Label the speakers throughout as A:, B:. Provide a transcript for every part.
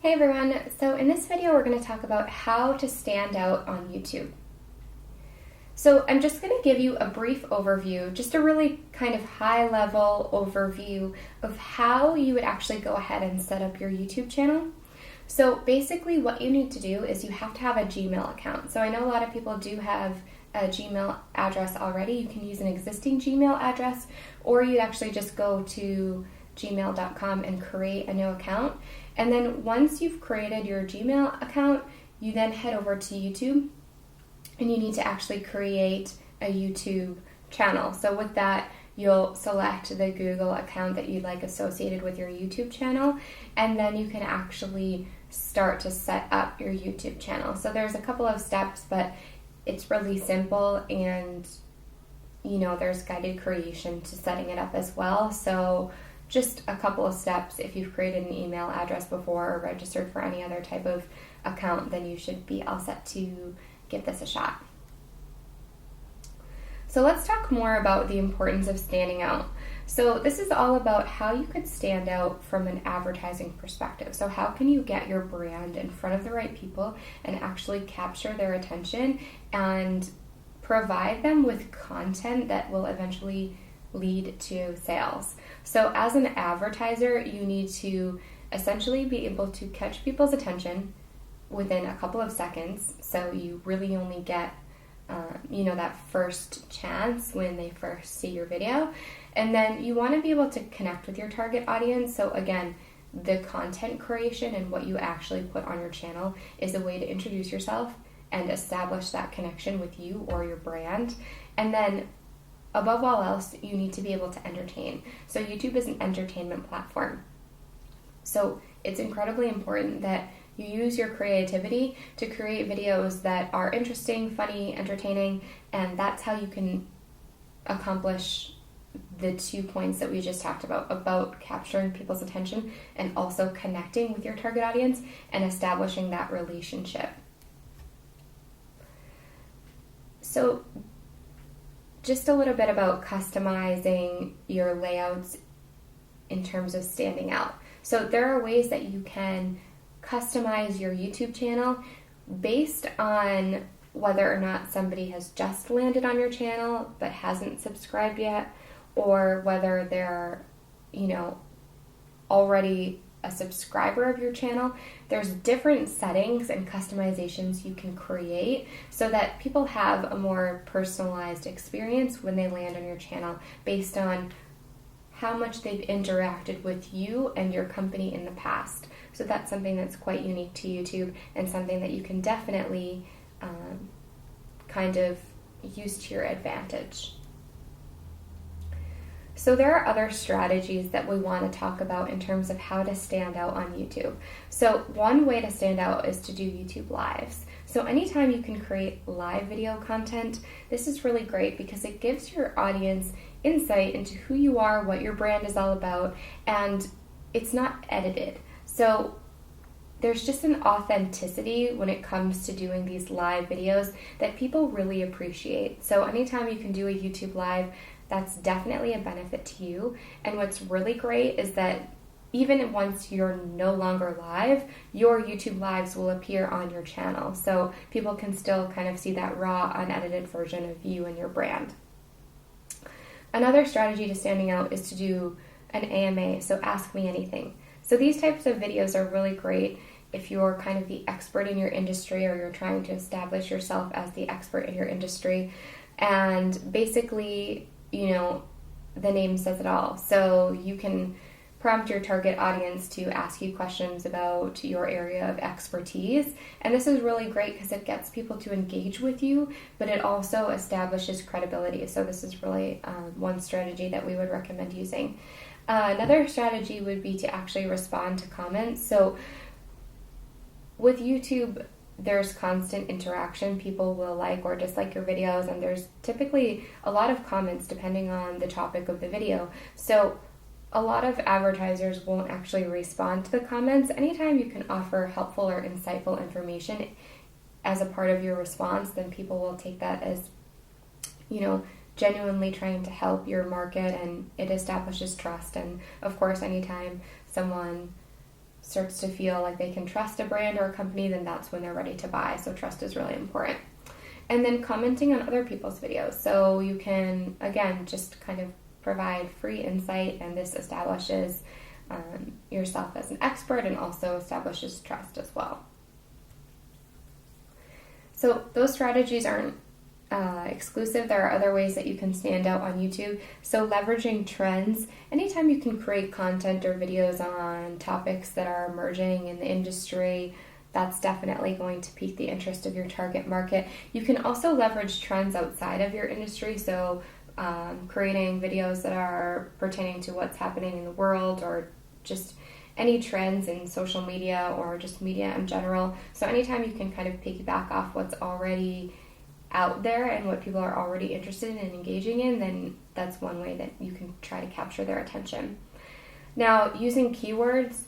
A: Hey everyone, so in this video we're going to talk about how to stand out on YouTube. So I'm just going to give you a brief overview, just a really kind of high level overview of how you would actually go ahead and set up your YouTube channel. So basically what you need to do is you have to have a Gmail account. So I know a lot of people do have a Gmail address already. You can use an existing Gmail address, or you'd actually just go to gmail.com and create a new account. And then once you've created your Gmail account, you then head over to YouTube and you need to actually create a YouTube channel. So with that, you'll select the Google account that you'd like associated with your YouTube channel, and then you can actually start to set up your YouTube channel. So there's a couple of steps, but it's really simple, and there's guided creation to setting it up as well. So just a couple of steps. If you've created an email address before or registered for any other type of account, then you should be all set to give this a shot. So let's talk more about the importance of standing out. So this is all about how you could stand out from an advertising perspective. So how can you get your brand in front of the right people and actually capture their attention and provide them with content that will eventually lead to sales. So as an advertiser, you need to essentially be able to catch people's attention within a couple of seconds. So you really only get that first chance when they first see your video. And then you want to be able to connect with your target audience. So again, the content creation and what you actually put on your channel is a way to introduce yourself and establish that connection with you or your brand. And then above all else, you need to be able to entertain. So YouTube is an entertainment platform. So it's incredibly important that you use your creativity to create videos that are interesting, funny, entertaining, and that's how you can accomplish the 2 points that we just talked about capturing people's attention and also connecting with your target audience and establishing that relationship. So just a little bit about customizing your layouts in terms of standing out. So there are ways that you can customize your YouTube channel based on whether or not somebody has just landed on your channel but hasn't subscribed yet, or whether they're, already a subscriber of your channel. There's different settings and customizations you can create so that people have a more personalized experience when they land on your channel based on how much they've interacted with you and your company in the past. So that's something that's quite unique to YouTube and something that you can definitely kind of use to your advantage. So there are other strategies that we want to talk about in terms of how to stand out on YouTube. So one way to stand out is to do YouTube Lives. So anytime you can create live video content, this is really great because it gives your audience insight into who you are, what your brand is all about, and it's not edited. So there's just an authenticity when it comes to doing these live videos that people really appreciate. So anytime you can do a YouTube Live, that's definitely a benefit to you. And what's really great is that even once you're no longer live, your YouTube Lives will appear on your channel. So people can still kind of see that raw, unedited version of you and your brand. Another strategy to standing out is to do an AMA, so Ask Me Anything. So these types of videos are really great if you're kind of the expert in your industry or you're trying to establish yourself as the expert in your industry. And basically, the name says it all. So you can prompt your target audience to ask you questions about your area of expertise. And this is really great because it gets people to engage with you, but it also establishes credibility. So this is really one strategy that we would recommend using. Another strategy would be to actually respond to comments. So with YouTube, there's constant interaction. People will like or dislike your videos, and there's typically a lot of comments depending on the topic of the video. So a lot of advertisers won't actually respond to the comments. Anytime you can offer helpful or insightful information as a part of your response, then people will take that as, genuinely trying to help your market, and it establishes trust. And of course, anytime someone starts to feel like they can trust a brand or a company, then that's when they're ready to buy. So trust is really important. And then commenting on other people's videos. So you can, again, just kind of provide free insight, and this establishes yourself as an expert and also establishes trust as well. So those strategies aren't exclusive. There are other ways that you can stand out on YouTube. So leveraging trends. Anytime you can create content or videos on topics that are emerging in the industry, that's definitely going to pique the interest of your target market. You can also leverage trends outside of your industry. So creating videos that are pertaining to what's happening in the world, or just any trends in social media or just media in general. So anytime you can kind of piggyback off what's already out there and what people are already interested in and engaging in, then that's one way that you can try to capture their attention. Now, using keywords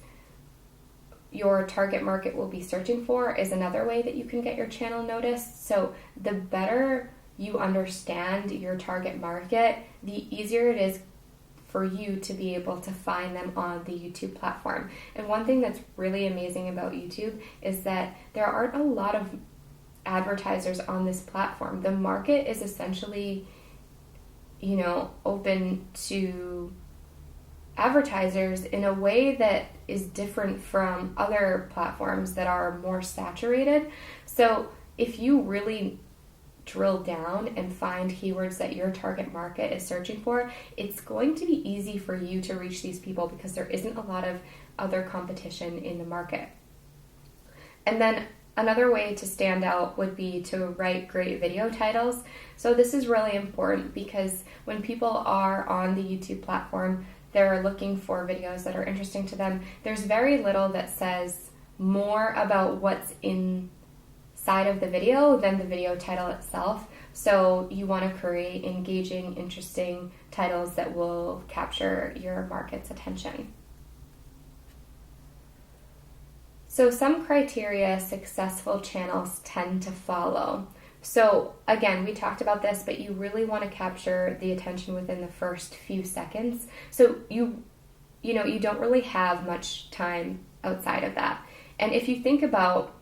A: your target market will be searching for is another way that you can get your channel noticed. So the better you understand your target market, the easier it is for you to be able to find them on the YouTube platform. And one thing that's really amazing about YouTube is that there aren't a lot of advertisers on this platform. The market is essentially, open to advertisers in a way that is different from other platforms that are more saturated. So if you really drill down and find keywords that your target market is searching for, it's going to be easy for you to reach these people because there isn't a lot of other competition in the market. And then another way to stand out would be to write great video titles. So this is really important because when people are on the YouTube platform, they're looking for videos that are interesting to them. There's very little that says more about what's inside of the video than the video title itself. So you want to create engaging, interesting titles that will capture your market's attention. So some criteria successful channels tend to follow. So again, we talked about this, but you really want to capture the attention within the first few seconds. So you don't really have much time outside of that. And if you think about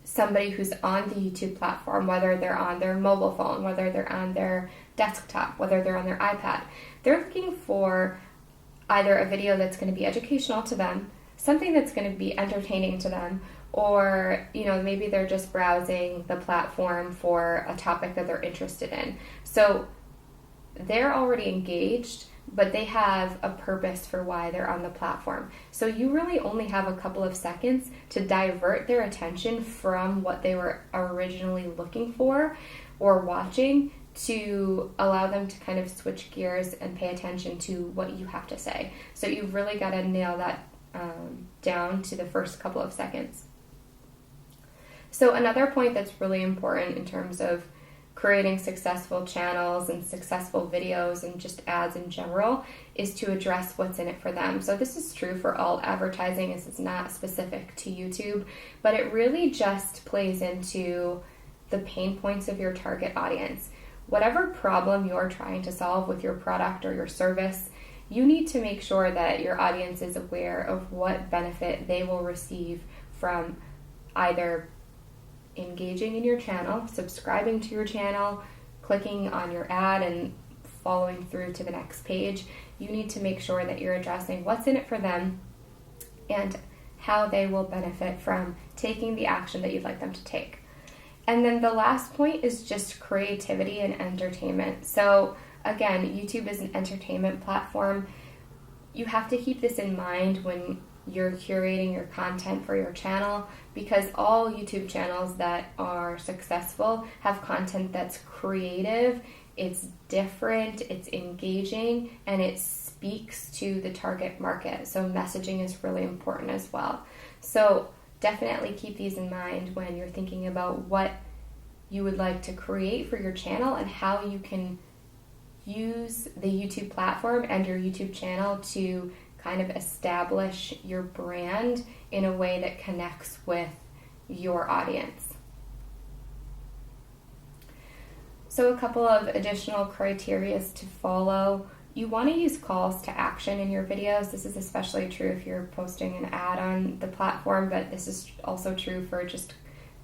A: somebody who's on the YouTube platform, whether they're on their mobile phone, whether they're on their desktop, whether they're on their iPad, they're looking for either a video that's going to be educational to them, something that's going to be entertaining to them, or maybe they're just browsing the platform for a topic that they're interested in. So they're already engaged, but they have a purpose for why they're on the platform. So you really only have a couple of seconds to divert their attention from what they were originally looking for or watching, to allow them to kind of switch gears and pay attention to what you have to say. So you've really got to nail that down to the first couple of seconds. So another point that's really important in terms of creating successful channels and successful videos and just ads in general is to address what's in it for them. So this is true for all advertising. This is not specific to YouTube, but it really just plays into the pain points of your target audience. Whatever problem you're trying to solve with your product or your service, you need to make sure that your audience is aware of what benefit they will receive from either engaging in your channel, subscribing to your channel, clicking on your ad and following through to the next page. You need to make sure that you're addressing what's in it for them and how they will benefit from taking the action that you'd like them to take. And then the last point is just creativity and entertainment. So again, YouTube is an entertainment platform. You have to keep this in mind when you're curating your content for your channel, because all YouTube channels that are successful have content that's creative, it's different, it's engaging, and it speaks to the target market. So messaging is really important as well. So definitely keep these in mind when you're thinking about what you would like to create for your channel and how you can use the YouTube platform and your YouTube channel to kind of establish your brand in a way that connects with your audience. So a couple of additional criteria to follow you want to use calls to action in your videos. This is especially true if you're posting an ad on the platform, but this is also true for just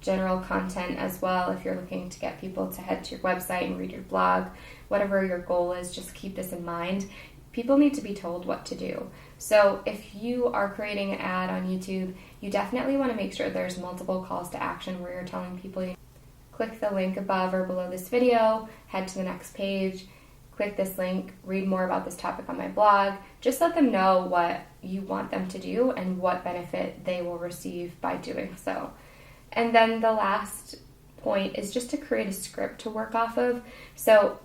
A: general content as well. If you're looking to get people to head to your website and read your blog, whatever your goal is, just keep this in mind. People need to be told what to do. So if you are creating an ad on YouTube, you definitely want to make sure there's multiple calls to action where you're telling people, click the link above or below this video, head to the next page, click this link, read more about this topic on my blog. Just let them know what you want them to do and what benefit they will receive by doing so. And then the last point is just to create a script to work off of. So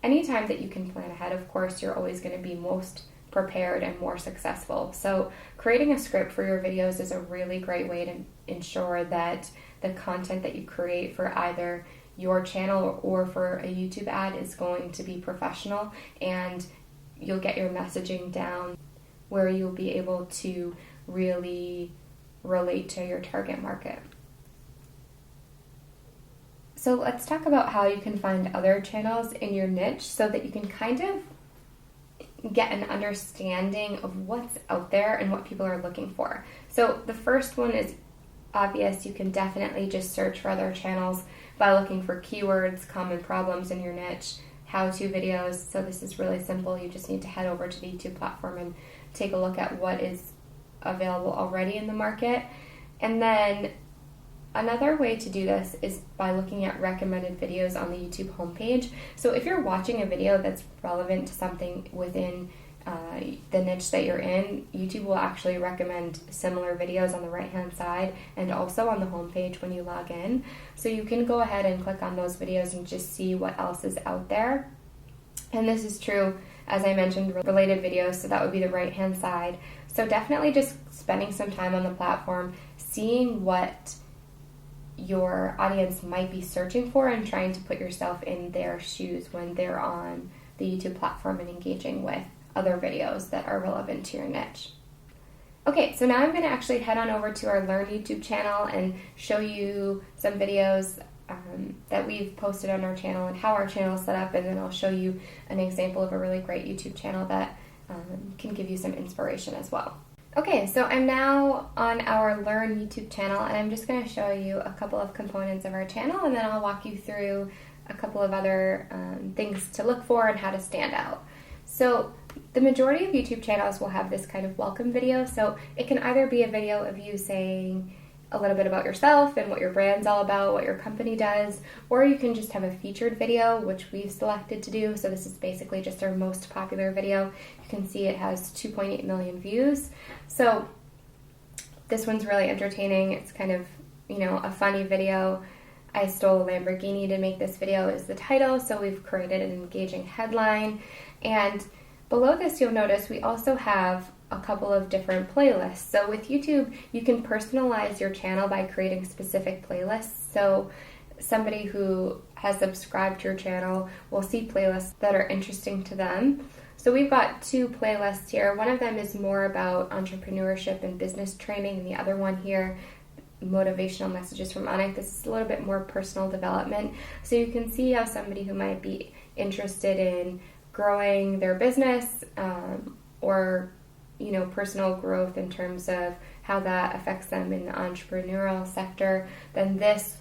A: anytime that you can plan ahead, of course, you're always going to be most prepared and more successful. So creating a script for your videos is a really great way to ensure that the content that you create for either your channel or for a YouTube ad is going to be professional, and you'll get your messaging down where you'll be able to really relate to your target market. So let's talk about how you can find other channels in your niche so that you can kind of get an understanding of what's out there and what people are looking for. So the first one is obvious. You can definitely just search for other channels by looking for keywords, common problems in your niche, how-to videos. So this is really simple. You just need to head over to the YouTube platform and take a look at what is available already in the market. And then another way to do this is by looking at recommended videos on the YouTube homepage. So if you're watching a video that's relevant to something within the niche that you're in, YouTube will actually recommend similar videos on the right-hand side and also on the homepage when you log in. So you can go ahead and click on those videos and just see what else is out there. And this is true, as I mentioned, related videos, so that would be the right-hand side. So definitely just spending some time on the platform, seeing what your audience might be searching for and trying to put yourself in their shoes when they're on the YouTube platform and engaging with other videos that are relevant to your niche. Okay, so now I'm going to actually head on over to our Lurn YouTube channel and show you some videos that we've posted on our channel and how our channel is set up, and then I'll show you an example of a really great YouTube channel that can give you some inspiration as well. Okay, so I'm now on our Lurn YouTube channel, and I'm just going to show you a couple of components of our channel, and then I'll walk you through a couple of other things to look for and how to stand out. So the majority of YouTube channels will have this kind of welcome video. So it can either be a video of you saying a little bit about yourself and what your brand's all about, what your company does, or you can just have a featured video, which we've selected to do. So this is basically just our most popular video. You can see it has 2.8 million views. So this one's really entertaining. It's kind of, a funny video. I stole a Lamborghini to make this video is the title, so we've created an engaging headline. And below this, you'll notice we also have a couple of different playlists. So with YouTube, you can personalize your channel by creating specific playlists. So somebody who has subscribed to your channel will see playlists that are interesting to them. So we've got two playlists here. One of them is more about entrepreneurship and business training, and the other one here, motivational messages from Anik. This is a little bit more personal development. So you can see how somebody who might be interested in growing their business or personal growth in terms of how that affects them in the entrepreneurial sector, then this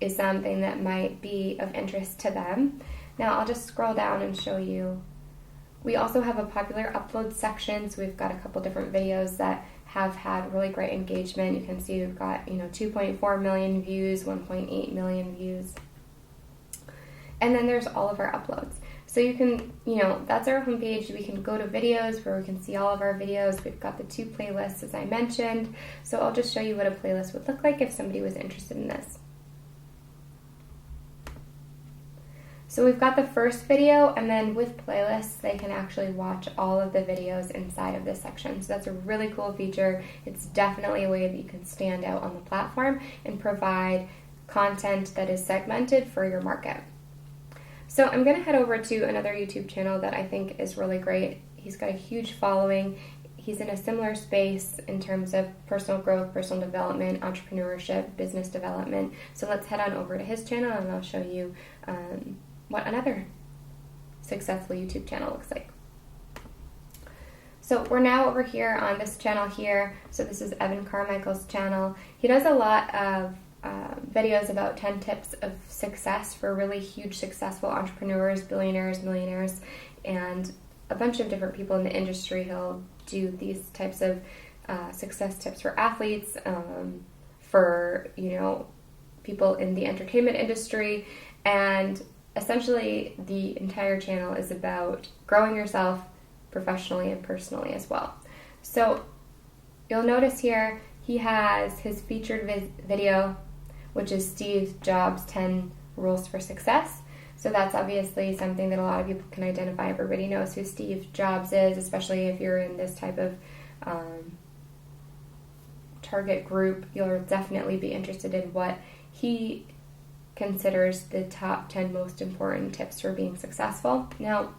A: is something that might be of interest to them. Now I'll just scroll down and show you. We also have a popular upload section, so we've got a couple different videos that have had really great engagement. You can see we've got 2.4 million views, 1.8 million views. And then there's all of our uploads. So you can, that's our homepage. We can go to videos where we can see all of our videos. We've got the two playlists, as I mentioned. So I'll just show you what a playlist would look like if somebody was interested in this. So we've got the first video, and then with playlists, they can actually watch all of the videos inside of this section. So that's a really cool feature. It's definitely a way that you can stand out on the platform and provide content that is segmented for your market. So I'm going to head over to another YouTube channel that I think is really great. He's got a huge following. He's in a similar space in terms of personal growth, personal development, entrepreneurship, business development. So let's head on over to his channel, and I'll show you what another successful YouTube channel looks like. So we're now over here on this channel here. So this is Evan Carmichael's channel. He does a lot of videos about 10 tips of success for really huge successful entrepreneurs, billionaires, millionaires, and a bunch of different people in the industry. He'll do these types of success tips for athletes, for people in the entertainment industry, and essentially the entire channel is about growing yourself professionally and personally as well. So you'll notice here he has his featured video, which is Steve Jobs' 10 Rules for Success. So that's obviously something that a lot of people can identify. Everybody knows who Steve Jobs is, especially if you're in this type of target group. You'll definitely be interested in what he considers the top 10 most important tips for being successful. Now,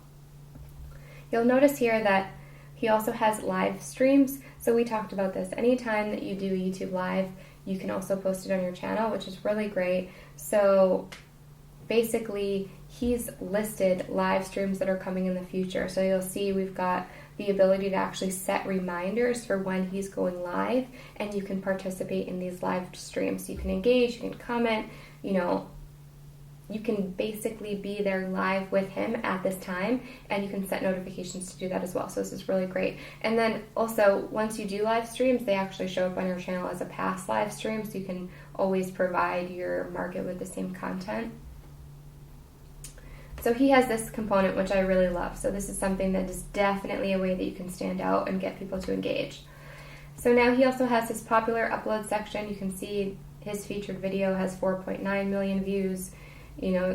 A: you'll notice here that he also has live streams. So we talked about this. Anytime that you do a YouTube live, you can also post it on your channel, which is really great. So basically, he's listed live streams that are coming in the future. So you'll see we've got the ability to actually set reminders for when he's going live, and you can participate in these live streams. You can engage, you can comment, you can basically be there live with him at this time, and you can set notifications to do that as well. So this is really great. And then also, once you do live streams, they actually show up on your channel as a past live stream, so you can always provide your market with the same content. So he has this component, which I really love. So this is something that is definitely a way that you can stand out and get people to engage. So now he also has his popular upload section. You can see his featured video has 4.9 million views.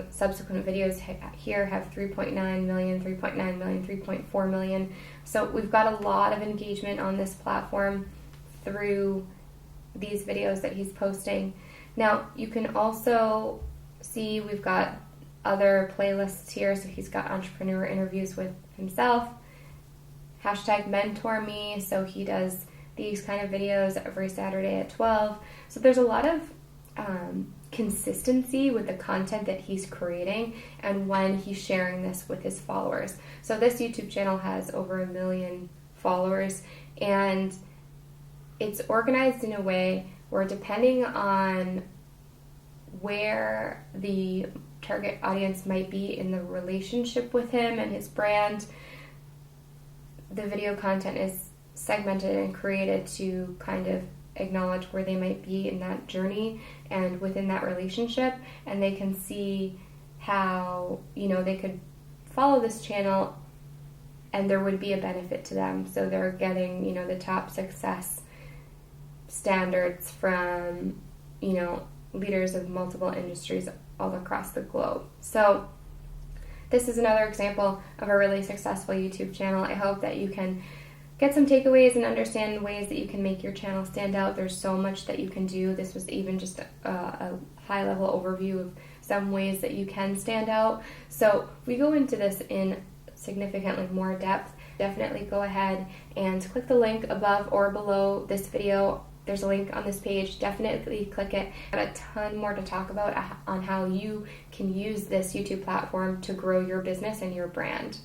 A: Subsequent videos here have 3.9 million, 3.9 million, 3.4 million. So we've got a lot of engagement on this platform through these videos that he's posting. Now, you can also see we've got other playlists here. So he's got entrepreneur interviews with himself, #mentor me. So he does these kind of videos every Saturday at 12. So there's a lot of consistency with the content that he's creating and when he's sharing this with his followers. So this YouTube channel has over 1 million followers, and it's organized in a way where, depending on where the target audience might be in the relationship with him and his brand, the video content is segmented and created to kind of acknowledge where they might be in that journey and within that relationship, and they can see how they could follow this channel and there would be a benefit to them. So they're getting the top success standards from leaders of multiple industries all across the globe. So this is another example of a really successful YouTube channel. I hope that you can get some takeaways and understand ways that you can make your channel stand out. There's so much that you can do. This was even just a high-level overview of some ways that you can stand out. So we go into this in significantly more depth. Definitely go ahead and click the link above or below this video. There's a link on this page. Definitely click it. I've got a ton more to talk about on how you can use this YouTube platform to grow your business and your brand.